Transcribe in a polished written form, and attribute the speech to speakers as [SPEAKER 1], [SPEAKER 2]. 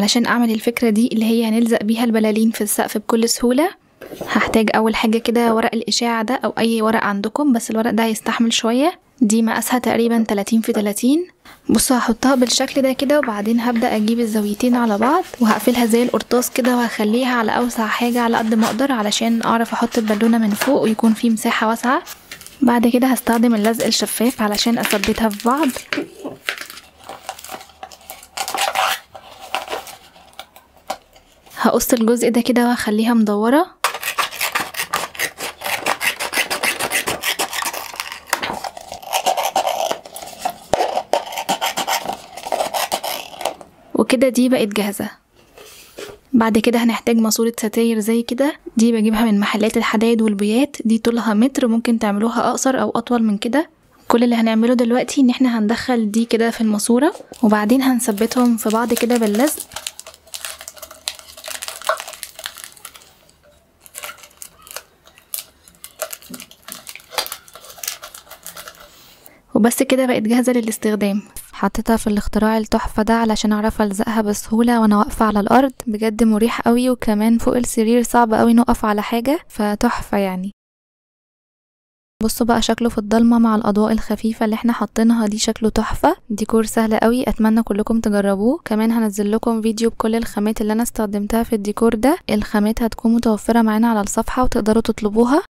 [SPEAKER 1] علشان اعمل الفكرة دي اللي هي هنلزق بيها البلالين في السقف بكل سهولة، هحتاج اول حاجة كده ورق الاشاعة ده او اي ورق عندكم، بس الورق ده هيستحمل شوية. دي مقاسها تقريبا 30 في 30. بصوا هحطها بالشكل ده كده، وبعدين هبدأ اجيب الزاويتين على بعض وهقفلها زي القرطاس كده، وهخليها على اوسع حاجة على قد ما اقدر علشان اعرف احط البالونة من فوق ويكون في مساحة واسعة. بعد كده هستخدم اللزق الشفاف علشان اثبتها في بعض. هقص الجزء ده كده وهخليها مدورة. وكده دي بقت جاهزة. بعد كده هنحتاج ماسورة ستاير زي كده، دي بجيبها من محلات الحدايد والبويات، دي طولها متر، ممكن تعملوها اقصر او اطول من كده. كل اللي هنعمله دلوقتي ان احنا هندخل دي كده في الماسورة، وبعدين هنثبتهم في بعض كده باللزق. وبس كده بقت جاهزة للاستخدام. حطيتها في الاختراع التحفة ده علشان اعرف الزقها بسهولة وانا واقفة على الارض، بجد مريح قوي، وكمان فوق السرير صعب قوي نقف على حاجة، فتحفة يعني. بصوا بقى شكله في الضلمة مع الاضواء الخفيفة اللي احنا حاطينها دي، شكله تحفة. ديكور سهل قوي، اتمنى كلكم تجربوه. كمان هنزل لكم فيديو بكل الخامات اللي انا استخدمتها في الديكور ده، الخامات هتكون متوفرة معانا على الصفحة وتقدروا تطلبوها.